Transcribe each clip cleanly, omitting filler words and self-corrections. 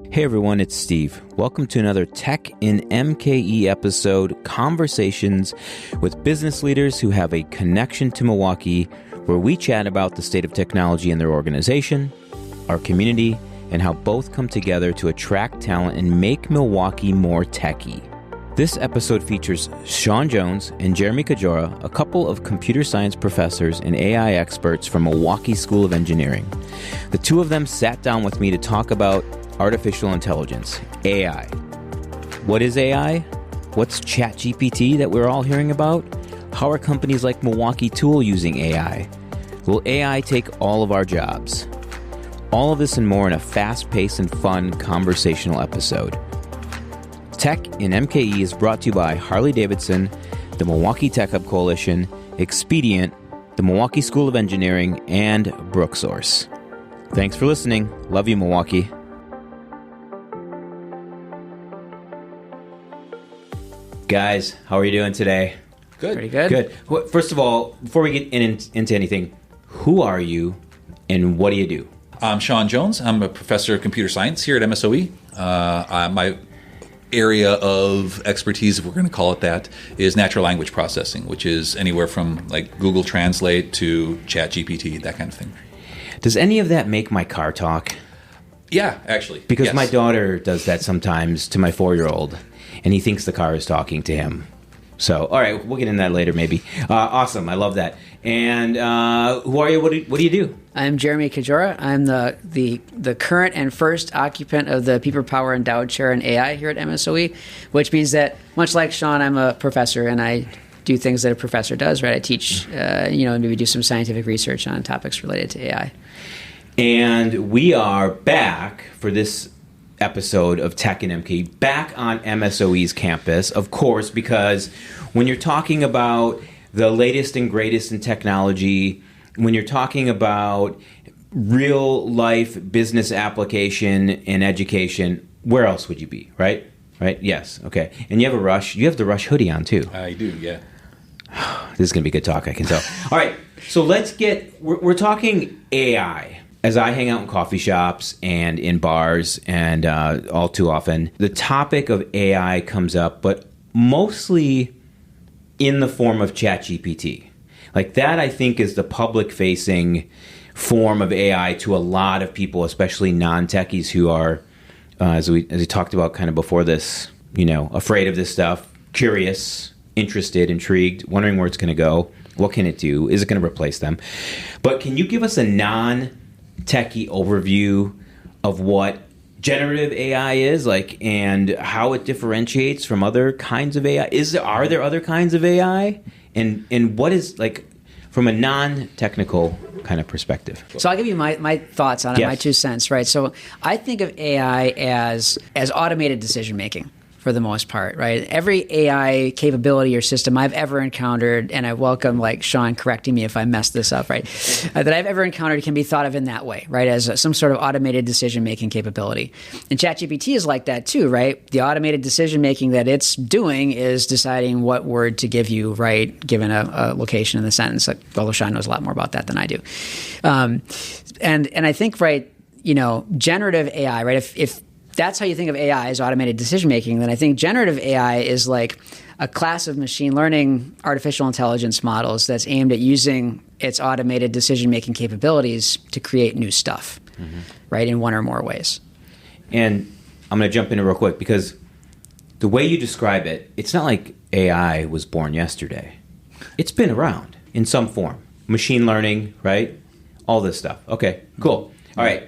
Hey everyone, it's Steve. Welcome to another Tech in MKE episode, Conversations with business leaders who have a connection to Milwaukee, where we chat about the state of technology in their organization, our community, and how both come together to attract talent and make Milwaukee more techie. This episode features Sean Jones and Jeremy Kejora, a couple of computer science professors and AI experts from Milwaukee School of Engineering. The two of them sat down with me to talk about artificial intelligence, AI. What is AI? What's ChatGPT that we're all hearing about? How are companies like Milwaukee Tool using AI? Will AI take all of our jobs? All of this and more in a fast-paced and fun conversational episode. Tech in MKE is brought to you by Harley-Davidson, the Milwaukee Tech Hub Coalition, Expedient, the Milwaukee School of Engineering, and Brooksource. Thanks for listening. Love you, Milwaukee. Guys, how are you doing today? Good. Pretty good. Good. Well, first of all, before we get into anything, who are you and what do you do? I'm Sean Jones. I'm a professor of computer science here at MSOE. My area of expertise, if we're going to call it that, is natural language processing, which is anywhere from like Google Translate to ChatGPT, that kind of thing. Does any of that make my car talk? Yeah, actually. Because yes. my daughter does that sometimes to my 4-year-old, and he thinks the car is talking to him. So, all right, we'll get into that later maybe. Awesome, I love that. And who are you? What do you do? I'm Jeremy Kejora. I'm the current and first occupant of the People Power Endowed Chair in AI here at MSOE, which means that, much like Sean, I'm a professor, and I do things that a professor does, right? I teach, maybe do some scientific research on topics related to AI. And we are back for this episode of Tech and MKE, back on MSOE's campus, of course, because when you're talking about the latest and greatest in technology, when you're talking about real life business application and education, where else would you be, right? Right? Yes. Okay. And you have the Rush hoodie on too. I do, yeah. This is going to be good talk, I can tell. All right. So we're talking AI. As I hang out in coffee shops and in bars and all too often, the topic of AI comes up, but mostly in the form of ChatGPT. Like that, I think, is the public-facing form of AI to a lot of people, especially non-techies who are, as we talked about kind of before this, afraid of this stuff, curious, interested, intrigued, wondering where it's going to go. What can it do? Is it going to replace them? But can you give us a non-techie overview of what generative AI is, and how it differentiates from other kinds of AI? Are there other kinds of AI? And what is, from a non-technical kind of perspective? So I'll give you my thoughts on it, my 2 cents, right? So I think of AI as automated decision-making, for the most part, right? Every AI capability or system I've ever encountered, and I welcome Sean correcting me if I mess this up, right? That I've ever encountered can be thought of in that way, right? As some sort of automated decision-making capability. And ChatGPT is like that too, right? The automated decision-making that it's doing is deciding what word to give you, right? Given a location in the sentence, although Sean knows a lot more about that than I do. And I think, right, generative AI, right? If that's how you think of AI as automated decision-making, then I think generative AI is like a class of machine learning artificial intelligence models that's aimed at using its automated decision-making capabilities to create new stuff, right, in one or more ways. And I'm going to jump in real quick because the way you describe it, it's not like AI was born yesterday. It's been around in some form. Machine learning, right? All this stuff. Okay, cool. All right.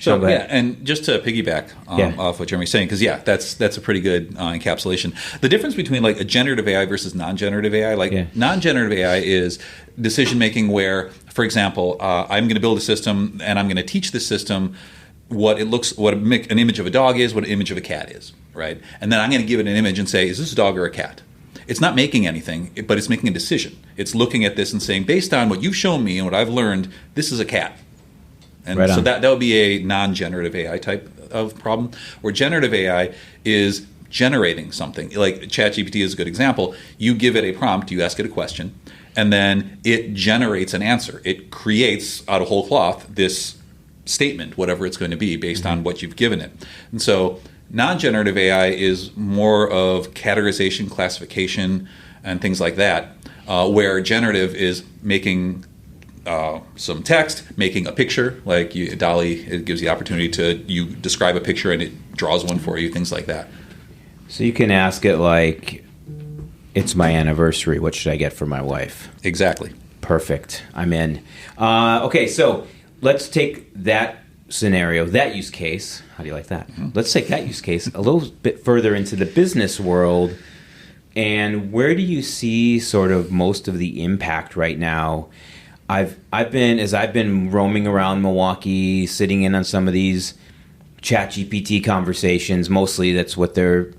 So, yeah, and just to piggyback off what Jeremy's saying, because, that's a pretty good encapsulation. The difference between, a generative AI versus non-generative AI, non-generative AI is decision-making where, for example, I'm going to build a system, and I'm going to teach the system what an image of a dog is, what an image of a cat is, right? And then I'm going to give it an image and say, is this a dog or a cat? It's not making anything, but it's making a decision. It's looking at this and saying, based on what you've shown me and what I've learned, this is a cat. And so that would be a non-generative AI type of problem, where generative AI is generating something. Like ChatGPT is a good example. You give it a prompt, you ask it a question, and then it generates an answer. It creates out of whole cloth this statement, whatever it's going to be based on what you've given it. And so non-generative AI is more of categorization, classification, and things like that, where generative is making some text, making a picture, like DALL-E, it gives you the opportunity to you describe a picture and it draws one for you, things like that. So you can ask it like, it's my anniversary, what should I get for my wife? Exactly. Perfect. I'm in. Okay, so let's take that scenario, that use case. How do you like that? Mm-hmm. Let's take that use case a little bit further into the business world. And where do you see sort of most of the impact right now? I've been roaming around Milwaukee, sitting in on some of these ChatGPT conversations. Mostly, that's what they're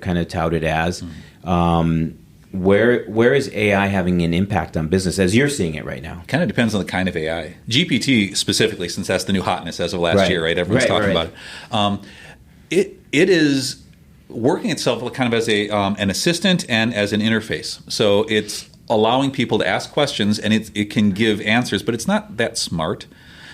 kind of touted as. Mm-hmm. Where is AI having an impact on business as you're seeing it right now? Kind of depends on the kind of AI. GPT specifically, since that's the new hotness as of last year, right? Everyone's talking about it. It is working itself kind of as an assistant and as an interface. So it's allowing people to ask questions, and it can give answers, but it's not that smart.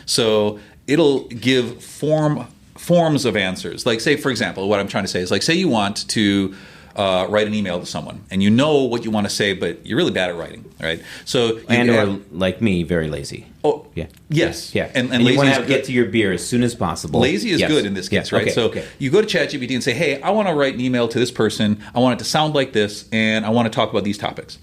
So it'll give forms of answers. Like, say, for example, what I'm trying to say is, like, say you want to write an email to someone, and you know what you want to say, but you're really bad at writing, right? So or like me, very lazy. Oh, yeah, yes, yeah. And you lazy want to get to your beer as soon as possible. Lazy is good in this case, right? So you go to ChatGPT and say, "Hey, I want to write an email to this person. I want it to sound like this, and I want to talk about these topics."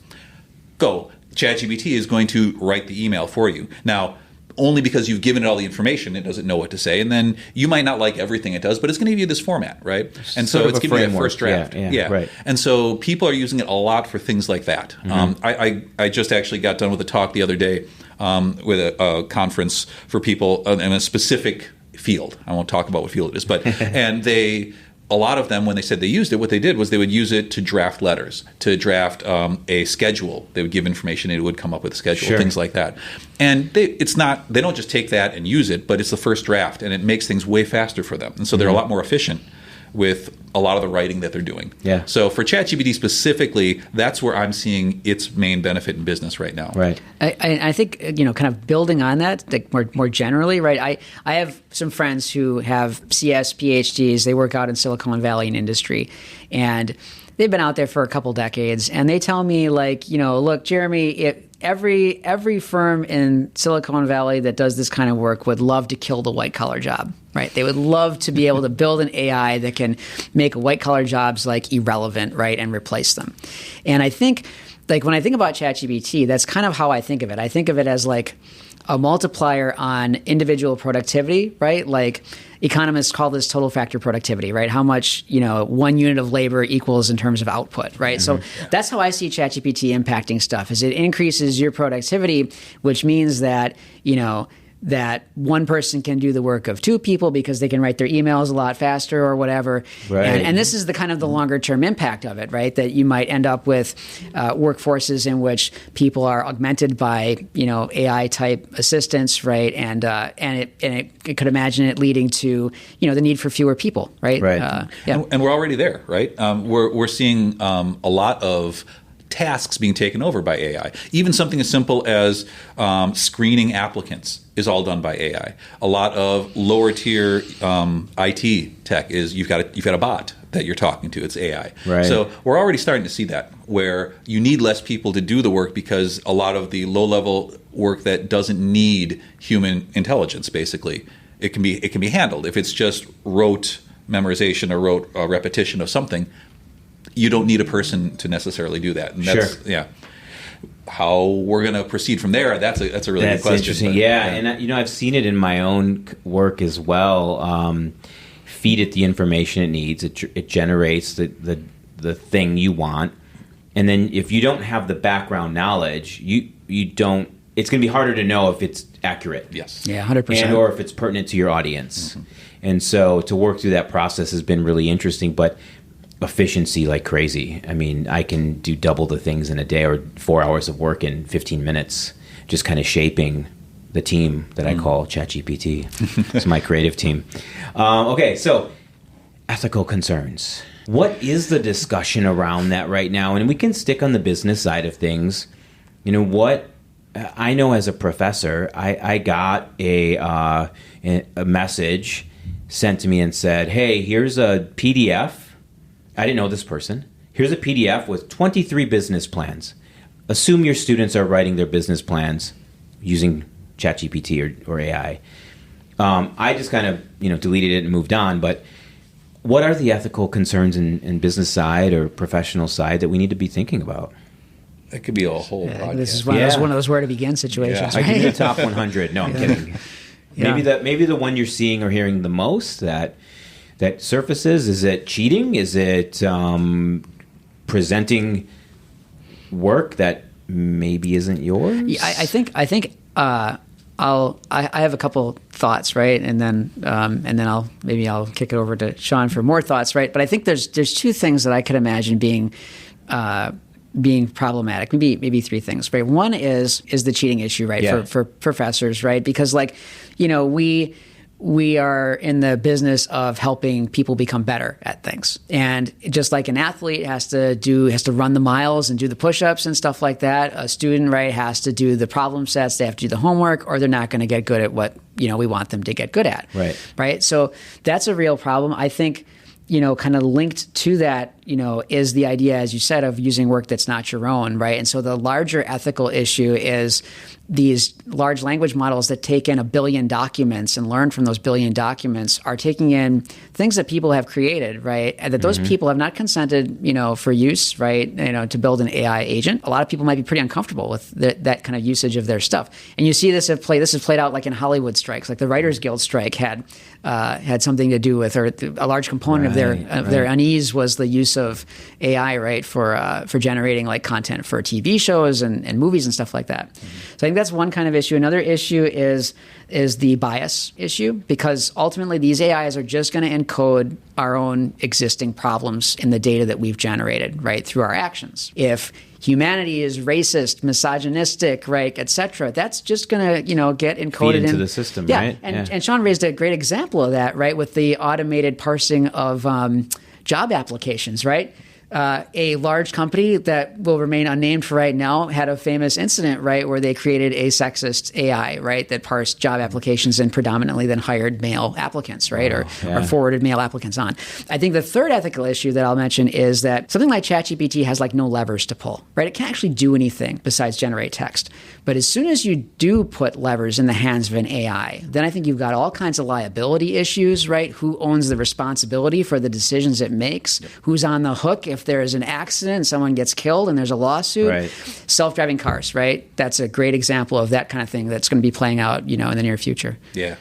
Go. ChatGPT is going to write the email for you. Now, only because you've given it all the information, it doesn't know what to say. And then you might not like everything it does, but it's going to give you this format, right? And so it's giving you that first draft. Yeah, right. And so people are using it a lot for things like that. Mm-hmm. I just actually got done with a talk the other day with a conference for people in a specific field. I won't talk about what field it is, but and a lot of them, when they said they used it, what they did was they would use it to draft letters, to draft a schedule. They would give information, and it would come up with a schedule, things like that. And they don't just take that and use it, but it's the first draft, and it makes things way faster for them. And so they're a lot more efficient with a lot of the writing that they're doing. Yeah. So for ChatGPT specifically, that's where I'm seeing its main benefit in business right now. Right. I think, kind of building on that, like more generally, right? I have some friends who have CS, PhDs. They work out in Silicon Valley in industry, and they've been out there for a couple decades, and they tell me, like, look, Jeremy, every firm in Silicon Valley that does this kind of work would love to kill the white-collar job, right? They would love to be able to build an AI that can make white-collar jobs, like, irrelevant, right, and replace them. And I think, like, when I think about ChatGPT, that's kind of how I think of it. I think of it as, like, a multiplier on individual productivity, right? Like, economists call this total factor productivity, right? How much, 1 unit of labor equals in terms of output, right? Mm-hmm. So that's how I see ChatGPT impacting stuff, is it increases your productivity, which means that, that one person can do the work of two people because they can write their emails a lot faster or whatever. Right. And this is the kind of the longer term impact of it, right? That you might end up with workforces in which people are augmented by, AI type assistants, right? And it could imagine it leading to, the need for fewer people, right? Right. And we're already there, right? We're seeing a lot of tasks being taken over by AI. Even something as simple as screening applicants is all done by AI. A lot of lower tier IT tech is you've got a bot that you're talking to. It's AI. Right. So we're already starting to see that, where you need less people to do the work because a lot of the low level work that doesn't need human intelligence, basically, it can be handled. If it's just rote memorization or rote repetition of something, you don't need a person to necessarily do that. And that's, how we're going to proceed from there, that's a really good question. Interesting. But, and I've seen it in my own work as well. Feed it the information it needs. It generates the thing you want. And then if you don't have the background knowledge, you don't. It's going to be harder to know if it's accurate. Yes. Yeah, 100%. And or if it's pertinent to your audience. Mm-hmm. And so to work through that process has been really interesting, but efficiency like crazy. I mean, I can do double the things in a day or 4 hours of work in 15 minutes, just kind of shaping the team that I call ChatGPT. It's my creative team. Okay, so ethical concerns. What is the discussion around that right now? And we can stick on the business side of things. I know as a professor, I got a message sent to me and said, hey, here's a PDF. I didn't know this person. Here's a PDF with 23 business plans. Assume your students are writing their business plans using ChatGPT or AI. I just kind of deleted it and moved on. But what are the ethical concerns in business side or professional side that we need to be thinking about? That could be a whole podcast. This is one of those where to begin situations. I Right? give you the top 100. No, I'm kidding. Maybe the one you're seeing or hearing the most that surfaces, is it cheating? Is it presenting work that maybe isn't yours? Yeah, I think I have a couple thoughts, right, and then I'll kick it over to Sean for more thoughts, right? But I think there's two things that I could imagine being problematic, maybe three things, right? One is the cheating issue, right, for professors, right? Because we are in the business of helping people become better at things. And just like an athlete has to run the miles and do the push-ups and stuff like that, a student, right, has to do the problem sets, they have to do the homework, or they're not going to get good at what, we want them to get good at. Right? So that's a real problem. I think, kind of linked to that, is the idea, as you said, of using work that's not your own, right? And so the larger ethical issue is these large language models that take in 1 billion documents and learn from those 1 billion documents are taking in things that people have created, right? And that those people have not consented, for use, right? To build an AI agent. A lot of people might be pretty uncomfortable with that kind of usage of their stuff. And you see this is played out like in Hollywood strikes, like the Writers Guild strike had something to do with, or a large component of their unease was the use of AI, right, for generating like content for TV shows and movies and stuff like that. So I think that's one kind of issue. Another issue is the bias issue, because ultimately these AIs are just going to encode our own existing problems in the data that we've generated, right, through our actions. If humanity is racist, misogynistic, right, et cetera, that's just going to, get encoded into the system, right? And Sean raised a great example of that, right, with the automated parsing of job applications, right? A large company that will remain unnamed for right now had a famous incident, right, where they created a sexist AI, right, that parsed job applications and predominantly then hired male applicants, right, or forwarded male applicants on. I think the third ethical issue that I'll mention is that something like ChatGPT has like no levers to pull, right? It can't actually do anything besides generate text. But as soon as you do put levers in the hands of an AI, then I think you've got all kinds of liability issues, right? Who owns the responsibility for the decisions it makes? Who's on the hook if there is an accident and someone gets killed and there's a lawsuit? Right. Self-driving cars, right? That's a great example of that kind of thing that's going to be playing out, in the near future. Yeah.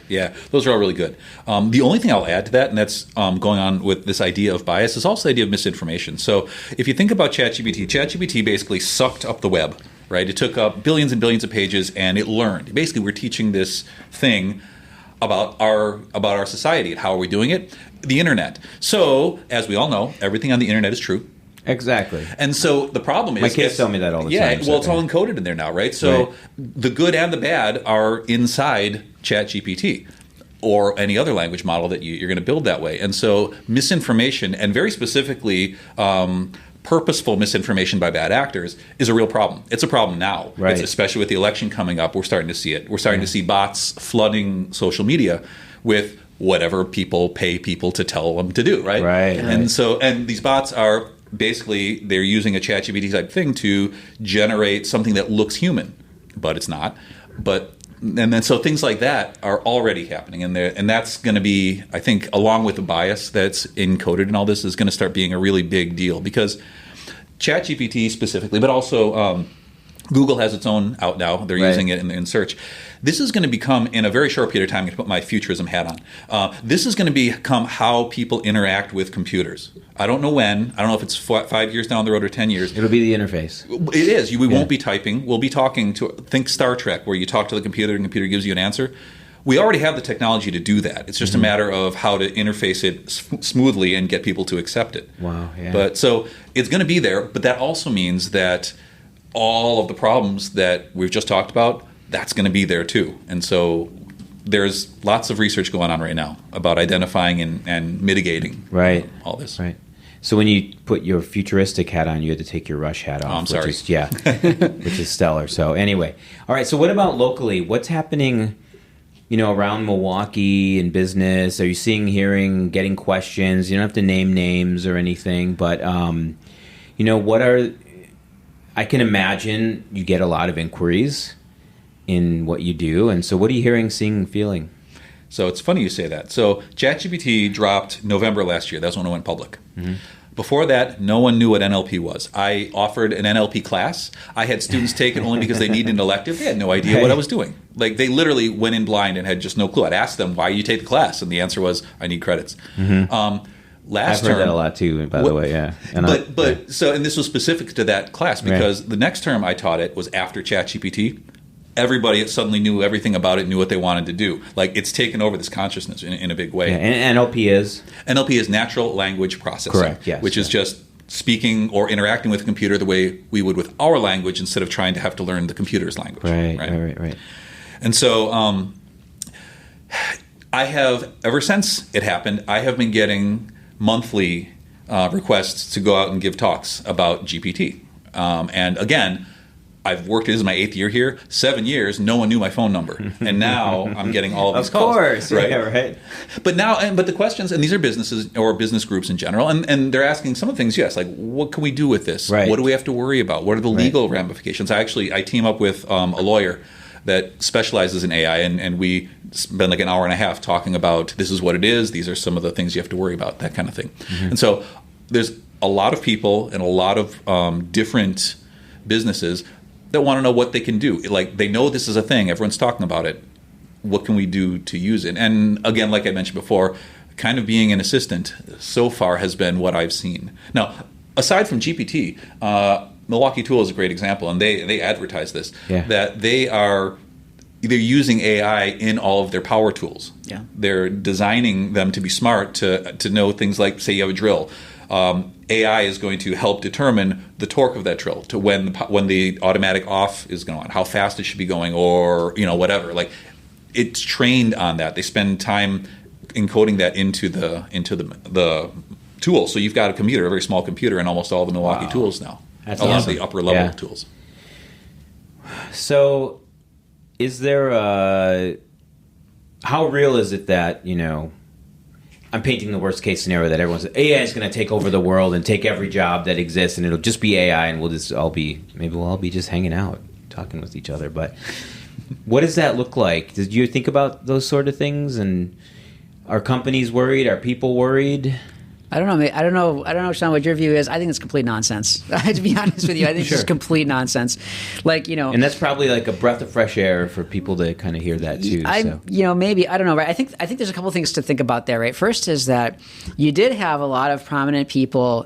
Those are all really good. The only thing I'll add to that, and that's going on with this idea of bias, is also the idea of misinformation. So if you think about ChatGPT basically sucked up the web. Right, it took up billions and billions of pages, and it learned. Basically, we're teaching this thing about our society and how are we doing it? The internet. So, as we all know, everything on the internet is true. Exactly. And so the problem is, my kids tell me that all the time. Yeah, well, it's all encoded in there now, right? So the good and the bad are inside ChatGPT or any other language model that you're going to build that way. And so misinformation, and very specifically purposeful misinformation by bad actors, is a real problem. It's a problem now, right? Especially with the election coming up. We're starting to see it. We're starting to see bots flooding social media with whatever people pay people to tell them to do, right? And these bots are basically, they're using a ChatGPT type thing to generate something that looks human, but it's not. So things like that are already happening, and that's going to be, I think, along with the bias that's encoded in all this, is going to start being a really big deal, because ChatGPT specifically, but also Google has its own out now. They're using it in search. This is going to become, in a very short period of time, I'm going to put my futurism hat on. This is going to become how people interact with computers. I don't know when. I don't know if it's 5 years down the road or 10 years. It'll be the interface. It is. We won't be typing. We'll be talking to, think Star Trek, where you talk to the computer and the computer gives you an answer. We already have the technology to do that. It's just a matter of how to interface it smoothly and get people to accept it. Wow. Yeah. But so it's going to be there, but that also means that all of the problems that we've just talked about, that's going to be there too. And so there's lots of research going on right now about identifying and mitigating all this. Right. So when you put your futuristic hat on, you had to take your Rush hat off. I'm sorry. Which is stellar. So anyway, all right. So what about locally? What's happening, around Milwaukee in business? Are you seeing, hearing, getting questions? You don't have to name names or anything, but what are? I can imagine you get a lot of inquiries in what you do, and so what are you hearing, seeing, feeling? So it's funny you say that. So ChatGPT dropped November last year. That's when it went public. Mm-hmm. Before that, no one knew what NLP was. I offered an NLP class. I had students take it only because they needed an elective. They had no idea what I was doing. Like, they literally went in blind and had just no clue. I'd ask them, why you take the class? And the answer was, I need credits. Mm-hmm. I've heard that a lot too, by the way, yeah. And this was specific to that class because the next term I taught it was after ChatGPT. Everybody suddenly knew everything about it, knew what they wanted to do. Like, it's taken over this consciousness in a big way. Yeah, and NLP is? NLP is natural language processing. Correct, yes. Which is just speaking or interacting with a computer the way we would with our language instead of trying to have to learn the computer's language. Right. And so I have, ever since it happened, I have been getting monthly requests to go out and give talks about GPT. And again, I've worked, this is my 8th year here, 7 years, no one knew my phone number. And now I'm getting all of these calls. Of course, right? Yeah, right. But the questions, and these are businesses or business groups in general, and they're asking some of the things, yes, like, what can we do with this? Right. What do we have to worry about? What are the legal ramifications? I team up with a lawyer that specializes in AI, and we spend like an hour and a half talking about, this is what it is, these are some of the things you have to worry about, that kind of thing. Mm-hmm. And so there's a lot of people and a lot of different businesses that want to know what they can do. Like, they know this is a thing, everyone's talking about it. What can we do to use it? And again, like I mentioned before, kind of being an assistant so far has been what I've seen. Now, aside from GPT, Milwaukee Tool is a great example, and they advertise this, that they're using AI in all of their power tools. Yeah. They're designing them to be smart, to know things like, say you have a drill. AI is going to help determine the torque of that drill, to when the automatic off is going on, how fast it should be going, or whatever. Like, it's trained on that. They spend time encoding that into the tool. So you've got a computer, a very small computer, in almost all the Milwaukee tools now. That's a lot awesome. of the upper level tools. So, is there how real is it that I'm painting the worst case scenario that everyone's AI is going to take over the world and take every job that exists, and it'll just be AI, and we'll all be just hanging out, talking with each other. But what does that look like? Did you think about those sort of things? And are companies worried? Are people worried? I don't know, Sean, what your view is. I think it's complete nonsense. To be honest with you, I think it's complete nonsense. And that's probably like a breath of fresh air for people to kind of hear that too. Maybe, I don't know, right? I think there's a couple things to think about there, right? First is that you did have a lot of prominent people,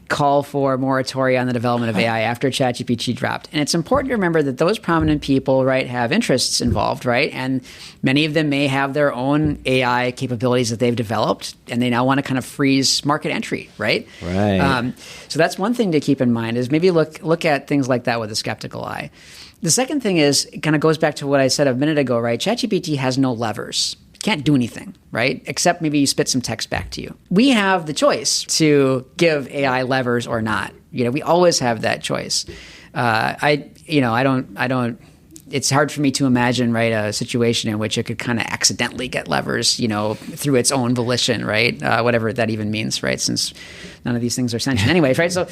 call for a moratorium on the development of AI after ChatGPT dropped. And it's important to remember that those prominent people, right, have interests involved, right? And many of them may have their own AI capabilities that they've developed, and they now want to kind of freeze market entry, right? Right. So that's one thing to keep in mind, is maybe look at things like that with a skeptical eye. The second thing is, it kind of goes back to what I said a minute ago, right? ChatGPT has no levers. Can't do anything, right? Except maybe you spit some text back to you. We have the choice to give AI levers or not. We always have that choice. I don't. It's hard for me to imagine, right, a situation in which it could kind of accidentally get levers, through its own volition, right? Whatever that even means, right? Since none of these things are sentient anyways, right? So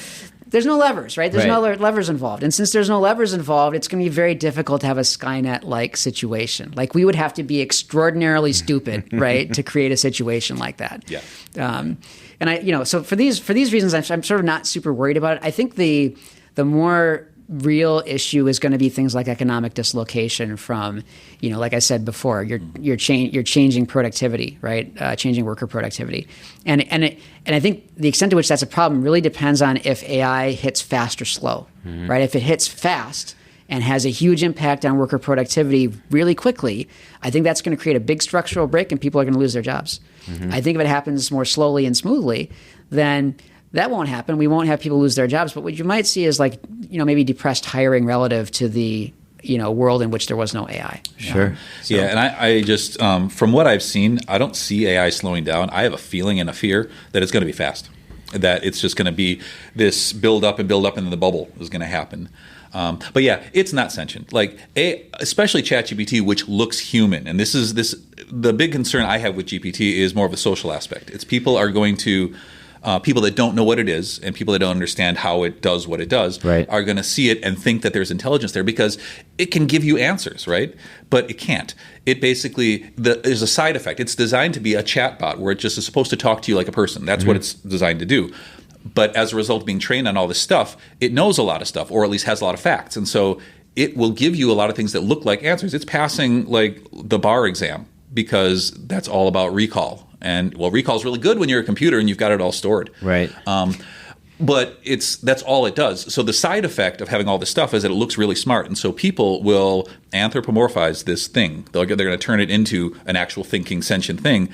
there's no levers, right? There's no levers involved. And since there's no levers involved, it's going to be very difficult to have a Skynet-like situation. Like, we would have to be extraordinarily stupid, right, to create a situation like that. Yeah. And so for these reasons, I'm sort of not super worried about it. I think the more real issue is going to be things like economic dislocation from, like I said before, you're changing productivity, right? Changing worker productivity, and I think the extent to which that's a problem really depends on if AI hits fast or slow, right? If it hits fast and has a huge impact on worker productivity really quickly, I think that's going to create a big structural break, and people are going to lose their jobs. Mm-hmm. I think if it happens more slowly and smoothly, then that won't happen. We won't have people lose their jobs. But what you might see is maybe depressed hiring relative to the world in which there was no AI. Sure. So. Yeah, and I just from what I've seen, I don't see AI slowing down. I have a feeling and a fear that it's going to be fast. that it's just going to be this build up, and then the bubble is going to happen. But yeah, it's not sentient. Like especially ChatGPT, which looks human, and this is the big concern I have with GPT is more of a social aspect. It's people are going to people that don't know what it is and people that don't understand how it does what it does are going to see it and think that there's intelligence there because it can give you answers, right? But it can't. It basically there's a side effect. It's designed to be a chatbot where it just is supposed to talk to you like a person. That's what it's designed to do. But as a result of being trained on all this stuff, it knows a lot of stuff, or at least has a lot of facts. And so it will give you a lot of things that look like answers. It's passing like the bar exam because that's all about recall. And well, recall is really good when you're a computer and you've got it all stored. Right. But that's all it does. So the side effect of having all this stuff is that it looks really smart. And so people will anthropomorphize this thing. They're going to turn it into an actual thinking, sentient thing,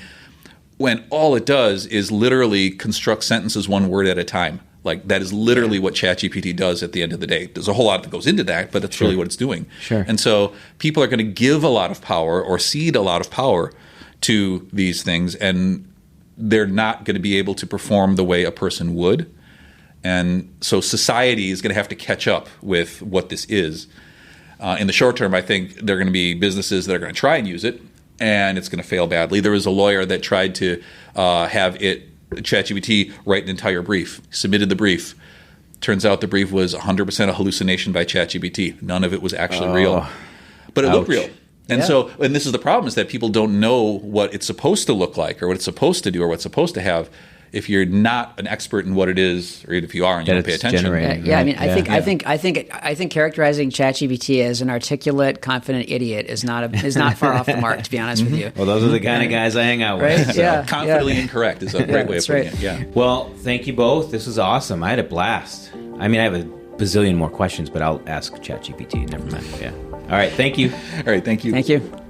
when all it does is literally construct sentences one word at a time. Like that is literally what ChatGPT does at the end of the day. There's a whole lot that goes into that, but that's really what it's doing. Sure. And so people are going to give a lot of power or cede a lot of power to these things, and they're not going to be able to perform the way a person would. And so society is going to have to catch up with what this is. In the short term, I think there are going to be businesses that are going to try and use it, and it's going to fail badly. There was a lawyer that tried to have ChatGPT write an entire brief, submitted the brief. Turns out the brief was 100% a hallucination by ChatGPT. None of it was actually real. But it looked real. And and this is the problem, is that people don't know what it's supposed to look like or what it's supposed to do or what's supposed to have if you're not an expert in what it is, or even if you are and you don't pay attention. I think characterizing ChatGPT as an articulate, confident idiot is not far off the mark, to be honest with you. Well, those are the kind of guys I hang out with. Right? So. Confidently incorrect is a great way of putting it. Yeah. Well, thank you both. This was awesome. I had a blast. I mean, I have a bazillion more questions, but I'll ask ChatGPT. Never mind. Yeah. All right. Thank you. All right. Thank you. Thank you.